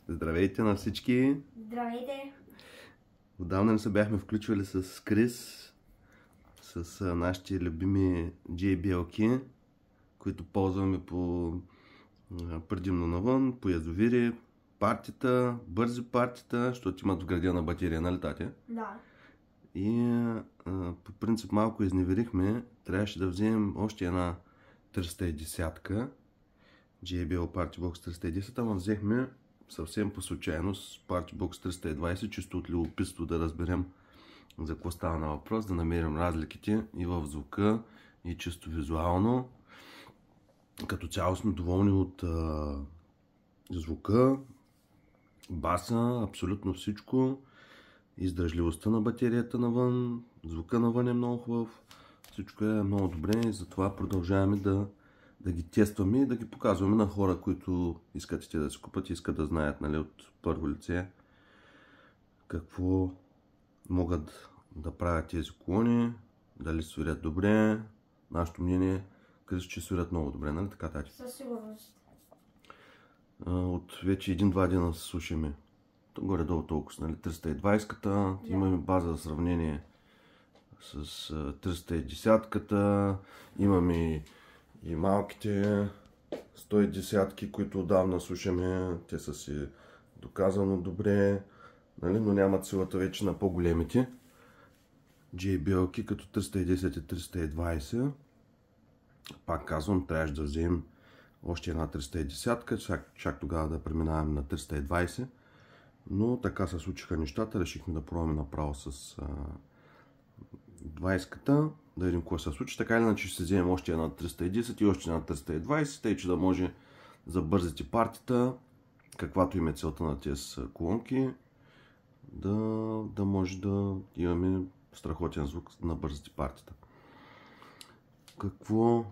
Здравейте на всички! Здравейте! Отдавна не се бяхме включвали с Крис, с нашите любими JBL-ки, които ползваме предимно навън, по язовири, партита, бързи партита, защото имат вградена батерия, нали тати? Да. И по принцип малко изневерихме, трябваше да вземем още една 310-ка, JBL Partybox 310, ама взехме съвсем по случайност Partybox 320, чисто от любопитство да разберем за какво става на въпрос, да намерим разликите и в звука, и чисто визуално. Като цяло сме доволни от звука, баса, абсолютно всичко, издръжливостта на батерията навън, звука навън е много хубав, всичко е много добре и затова продължаваме да ги тестваме и да ги показваме на хора, които искат да си купат и искат да знаят, нали, от първо лице какво могат да правят тези колони, дали свирят добре. Нашето мнение е, че свирят много добре, нали така, тати? Със сигурност. От вече 1-2 дена се слушаме горе-долу толкова, нали, 320-ката, имаме база за сравнение с 310-ката, имаме и малките 110-ки, които отдавна слушаме, те са си доказано добре, нали, но нямат силата вече на по-големите JBL-ки, като 310 и 320. Пак казвам, трябваше да вземем още една 310-ка, чак тогава да преминаваме на 320. Но така се случиха нещата, решихме да пробваме направо с 20-ката, да видим какво се случи. Така или иначе ще се вземем още една 310 и още една 320, тъй че да може за бързите партита, каквато им е целта на тези колонки, да може да имаме страхотен звук на бързите партита. Какво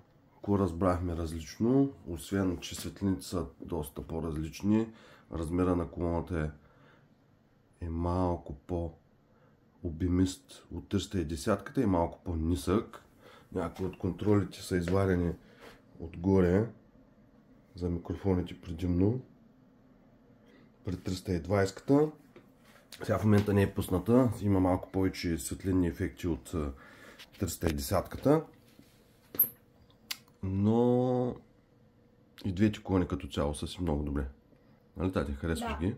разбрахме различно, освен че светлините са доста по-различни, размера на колоната е малко по-обемист от 310-ката и малко по-нисък. Някои от контролите са изварени отгоре за микрофоните предимно. При 320-ката сега в момента не е пусната, има малко повече светлинни ефекти от 310-ката, но и двете колони като цяло са си много добре. Нали, тати, харесваш ги?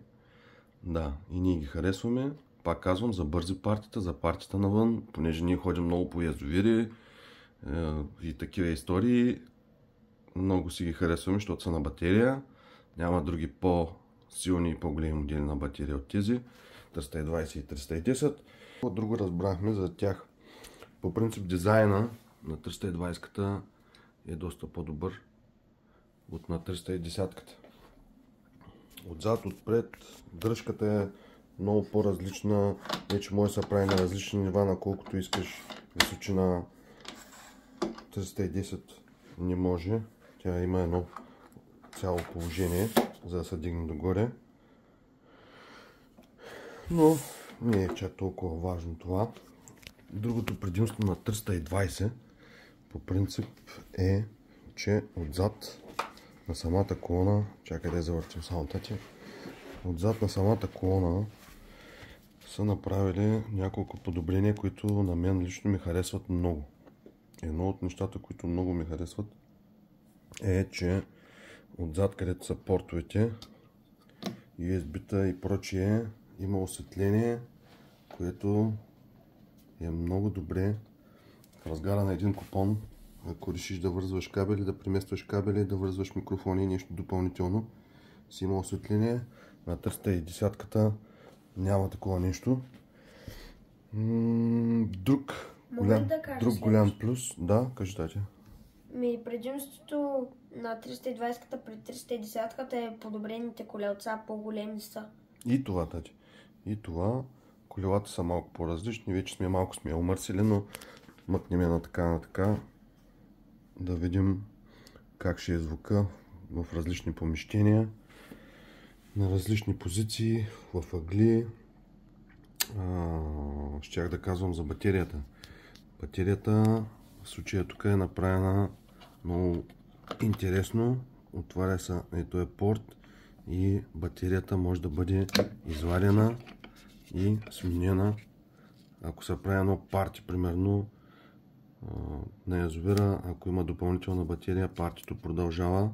Да, и ние ги харесваме. Пак казвам, за бързи партита, за партита навън, понеже ние ходим много по язовири и такива истории, много си ги харесваме, защото са на батерия. Няма други по-силни и по-големи модели на батерия от тези 320 и 310. Друго разбрахме за тях. По принцип дизайна на 320-ката е доста по-добър от на 310-ката. Отзад, отпред, дръжката е много по-различна. Вече може да се прави на различни нива, на колкото искаш височина. 310 не може. Тя има едно цяло положение, за да се дигне догоре. Но не е чак толкова важно това. Другото предимство на 320 по принцип е, че отзад на самата колона, чакай да я завъртим само тати, отзад на самата колона са направили няколко подобрения, които на мен лично ми харесват много. Едно от нещата, които много ми харесват е, че отзад, където са портовете, USB-та и прочие, има осветление, което е много добре в разгара на един купон. Ако решиш да вързваш кабели, да преместваш кабели, да вързваш микрофони и нещо допълнително, си има осветление. На 310-ката няма такова нещо. Друг голям плюс. Да, кажи тати. Предимството на 320-ката пред 310-ката е подобрените колелца, по-големи са. И това, тати. И това. Колелата са малко по-различни. Вече малко сме умърсили, но мъкнем на така. Да видим как ще е звука в различни помещения, на различни позиции, в ъгли. Щях да казвам за батерията. Батерията в случая тук е направена много интересно. Отваря се, ето е порт и батерията може да бъде извадена и сменена. Ако се прави едно парти, примерно на язовира, ако има допълнителна батерия, партито продължава,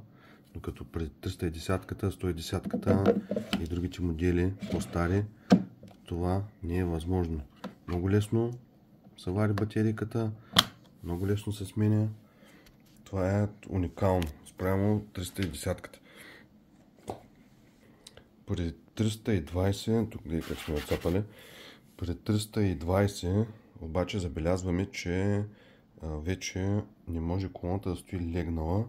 докато при 310-ката, 110-ката и другите модели по-стари това не е възможно. Много лесно се вади батерийката, много лесно се сменя. Това е уникално спрямо 310-ката. При 320, тук да сме отцапали, при 320 обаче забелязваме, че вече не може колоната да стои легнала,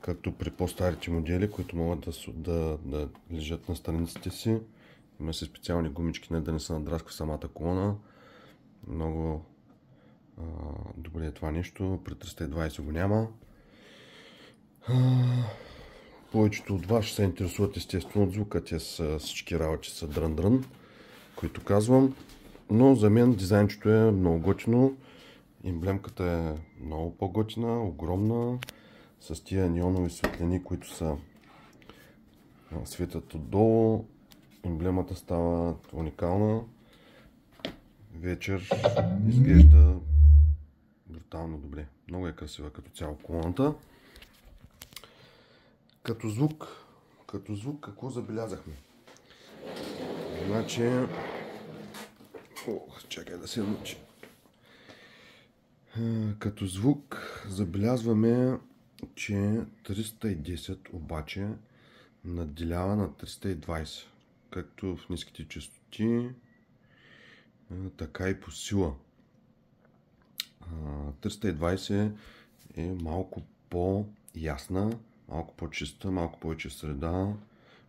както при по-старите модели, които могат да лежат на страниците си. Има си специални гумички, да не се надрасква самата колона. Много добре е това нещо. При 320 го няма. Повечето от вас ще се интересуват естествено от звука. Те са всички работи са дрън-дрън, които казвам. Но за мен дизайнчето е много готино. Емблемката е много по-готина, огромна. С тия неонови светлини, които са светят отдолу. Емблемата става уникална. Вечер изглежда брутално добре. Много е красива като цяло колоната. Като звук какво забелязахме? Значи... чакай да се научи. Като звук забелязваме, че 310 обаче надделява на 320. Както в ниските честоти, така и по сила. 320 е малко по-ясна, малко по-чиста, малко повече среда,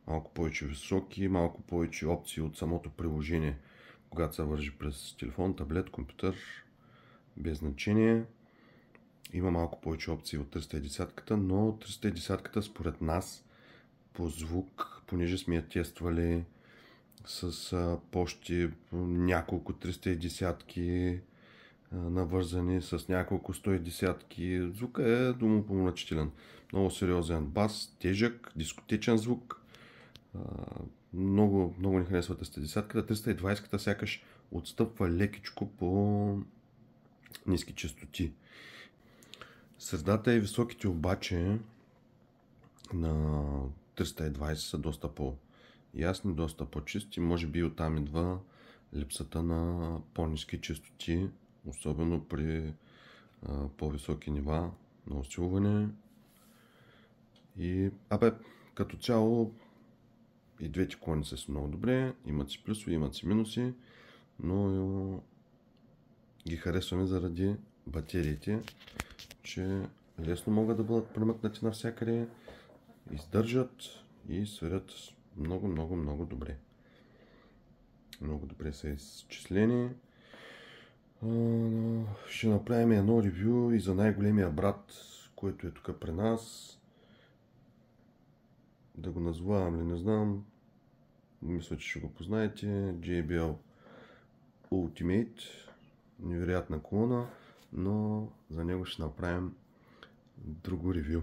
малко повече високи, малко повече опции от самото приложение, когато се вържи през телефон, таблет, компютър, без значение. Има малко повече опции от 310-ката, но 310-ката според нас по звук, понеже сме я тествали с почти няколко 310-ки навързани с няколко 110-ки, звука е думопомрачителен. Много сериозен бас, тежък, дискотечен звук. Много ни харесва 310-ката. 320-ката сякаш отстъпва лекичко по ниски честоти. Средата и високите обаче на 320 са доста по-ясни, доста по-чисти. Може би оттам идва липсата на по-ниски честоти, особено при по-високи нива на усилване. И като цяло и двете колони са много добре, имат си плюсове, имат си минуси, но ги харесваме заради батериите, че лесно могат да бъдат премъкнати навсякъде, издържат и свирят много добре. Много добре са изчислени. Ще направим едно ревю и за най-големия брат, който е тук при нас. Да го назвавам ли, не знам. Мисля, че ще го познаете. JBL Ultimate. Невероятна колона, но за него ще направим друго ревю.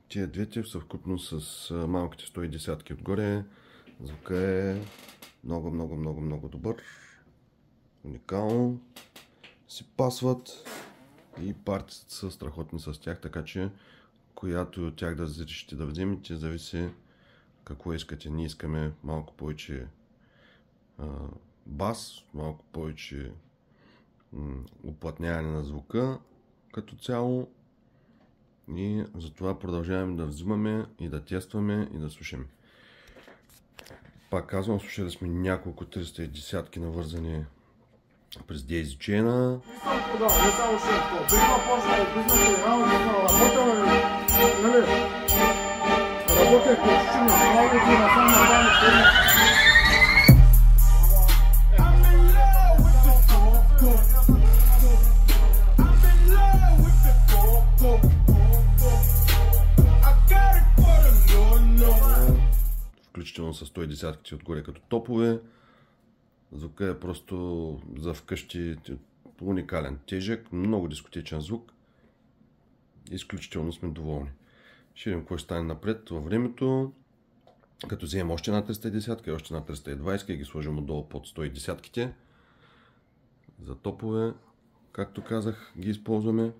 Тия двете в съвкупност с малките 110-ки отгоре, звука е много добър. Уникално си пасват и партите са страхотни с тях, така че която от тях да решите да вземете, зависи какво искате. Ние искаме малко повече бас, малко повече уплътняване на звука като цяло и затова продължаваме да взимаме и да тестваме и да слушаме. Пак казвам, слушали сме няколко 310-ки навързани през Daisy Chain. Включително с 110-ките отгоре като топове. Звука е просто за вкъщи уникален, тежък, много дискотечен звук. Изключително сме доволни. Ще видим какво ще стане напред във времето. Като вземем още една 310 и още една 320 и ги сложим отдолу под 110-ките. За топове, както казах, ги използваме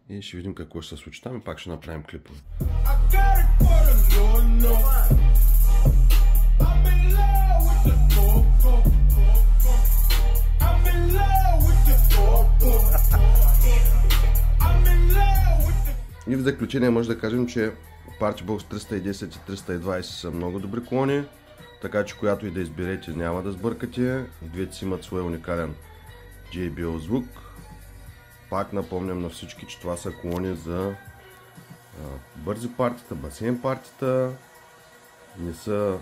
и ще видим какво ще се случи там и пак ще направим клипове. И в заключение може да кажем, че Partybox 310 и 320 са много добри колони, така че която и да изберете няма да сбъркате. И двете си имат свой уникален JBL звук. Пак напомням на всички, че това са колони за бързи партита, басейн партита. Не са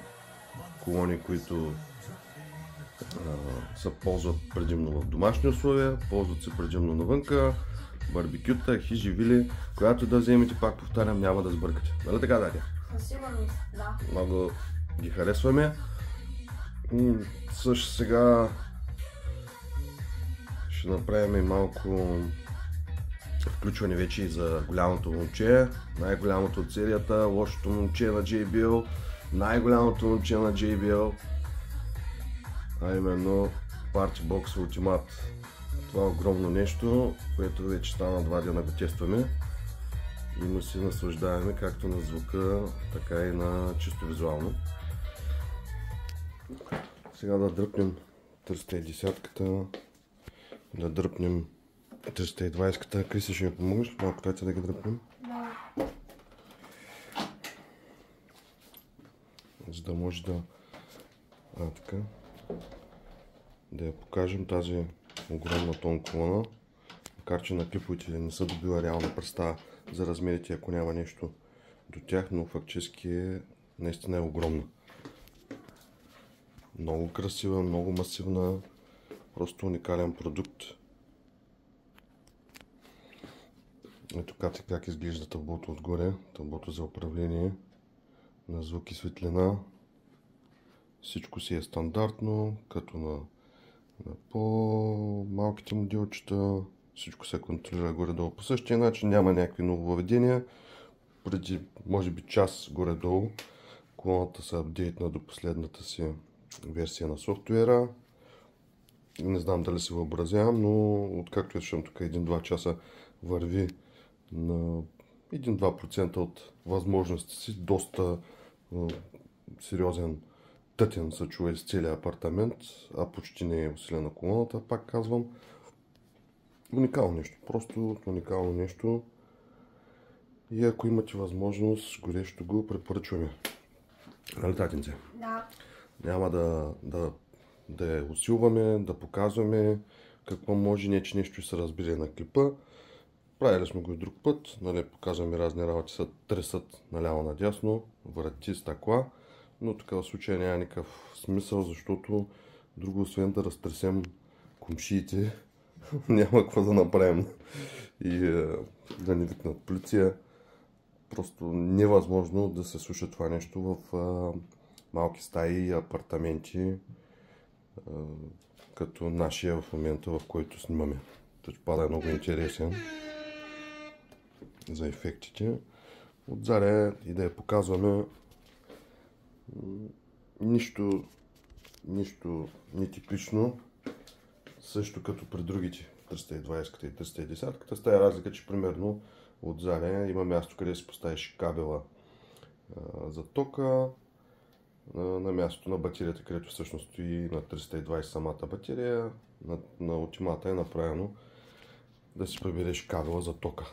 колони, които се ползват предимно в домашни условия, ползват се предимно навънка, барбекюта, хижи, вили, която да вземете, пак повтарям, няма да сбъркате. Нали така, Дария? Със сигурност, да. Много ги харесваме. Също сега ще направим и малко включване вече и за голямото момче, най-голямото от серията, лошото момче на JBL, най-голямото момче на JBL, а именно Partybox Ultimate. Това е огромно нещо, което вече стана 2 дена го тестваме и му се наслаждаваме както на звука, така и на чисто визуално. Сега да дръпнем 310-ката, да дръпнем 320-ката. Криси, ще ми помогнеш малко тайца да ги дръпнем? Да. За да може да така да я покажем тази огромна тон колона, макар че на клиповете не са добила реална представа за размерите, ако няма нещо до тях, но фактически наистина е огромна. Много красива, много масивна, просто уникален продукт. Ето как изглежда таблото отгоре, таблото за управление на звук и светлина. Всичко си е стандартно, като на по-малките моделчета. Всичко се контролира горе-долу по същия начин, няма някакви нововведения. Преди, може би, час горе-долу колоната се апдейтна до последната си версия на софтуера. Не знам дали се въобразявам, но откакто съм тук 1-2 часа върви на 1-2% от възможностите си, доста сериозен тътен се чува из целия апартамент, а почти не е усилена колоната, пак казвам. Уникално нещо, просто уникално нещо. И ако имате възможност, горещо го препоръчваме. Нали, татинце? Да. Няма да я усилваме, да показваме какво може, не че нещо се разбере на клипа. Правили сме го и друг път, нали, показваме разни работи, се тресат наляво надясно, врати, стъкла, но така в случая няма никакъв смисъл, защото друго освен да разтресем комшиите, няма какво да направим и да ни викнат полиция. Просто невъзможно да се слуша това нещо в малки стаи и апартаменти, като нашия в момента, в който снимаме. Тъчпада е много интересен за ефектите. Отзаде и да я показваме, нищо нетиплично, също като при другите 320 и 310. С тази разлика, че примерно отзаде има място, къде се поставиш кабела за тока, на мястото на батерията, където всъщност стои на 320 самата батерия. На Ultimate е направено да си прибереш кабела за тока.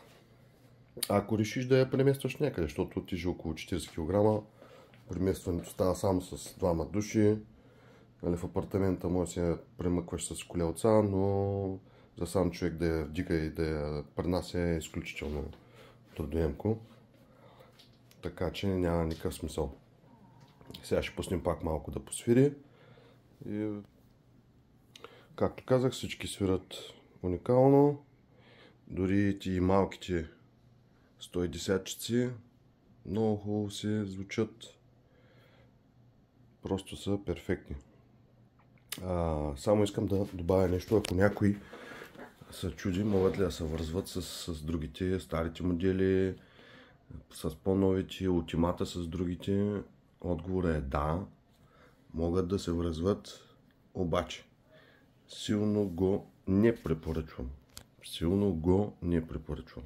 Ако решиш да я преместваш някъде, защото тежи около 40 кг, преместването става само с двама души. В апартамента може да се премъкваш с колелца, но за сам човек да я вдига и да я пренася е изключително трудоемко. Така че няма никакъв смисъл. Сега ще пуснем пак малко да посвири. И, както казах, всички свират уникално. Дори и малките 110-чици много хубаво се звучат. Просто са перфектни. Само искам да добавя нещо, ако някой се чуди, могат ли да се вързват с другите старите модели, с по-новите, Ultimate с другите. Отговорът е да, могат да се връзват, обаче силно го не препоръчвам. Силно го не препоръчвам.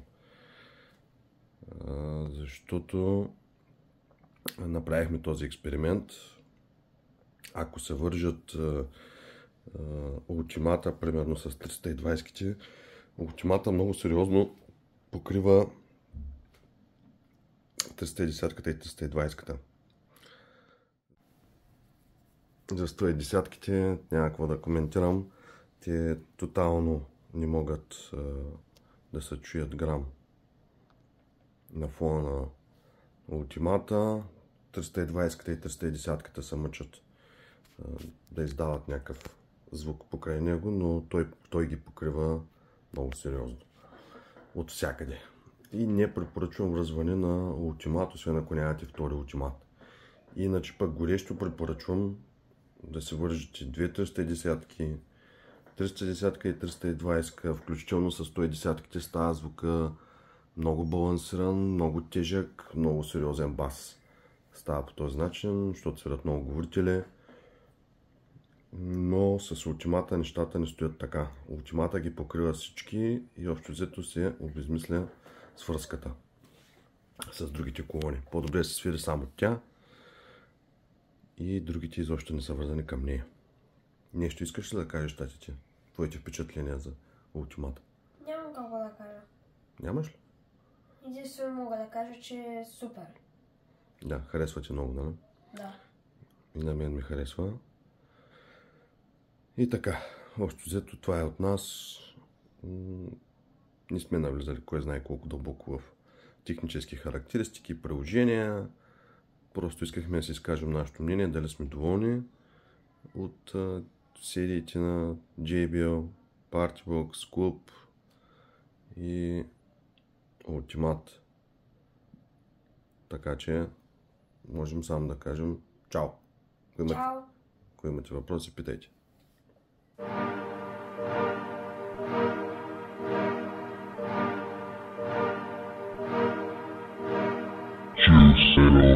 Защото направихме този експеримент. Ако се вържат ултимата, примерно с 320-ките, ултимата много сериозно покрива 310-ката и 320-ката. За 110-ките няма какво да коментирам. Те тотално не могат да се чуят грам на фона на ултимата. 320-ката и 310-ката се мъчат да издават някакъв звук покрай него, но той ги покрива много сериозно. От всякъде. И не препоръчвам връзване на ултимат, освен ако нямате втори ултимат. Иначе пък горещо препоръчвам да се вържите две 310-ки, 310-ка и 320-ка, включително с 110-ките става звука много балансиран, много тежък, много сериозен бас. Става по този начин, защото свират много говорители. Но с ултимата нещата не стоят така. Ултимата ги покрива всички и общо взето се обезмисля свръзката с другите колони. По-добре се свири само тя и другите изобщо не са вързани към нея. Нещо искаш ли да кажеш, татите? Твоите впечатления за ултимата? Нямам какво да кажа. Нямаш ли? Единствено мога да кажа, че е супер. Да, харесва ти много, нали? Да. И на мен ми харесва. И така, общо взето това е от нас. Не сме навлизали кой знае колко дълбоко в технически характеристики, приложения. Просто искахме да си изкажем нашето мнение, дали сме доволни от сериите на JBL, Partybox, Club и Ultimat. Така че можем само да кажем чао. Чао! Ако имате въпроси, питайте. Juicero.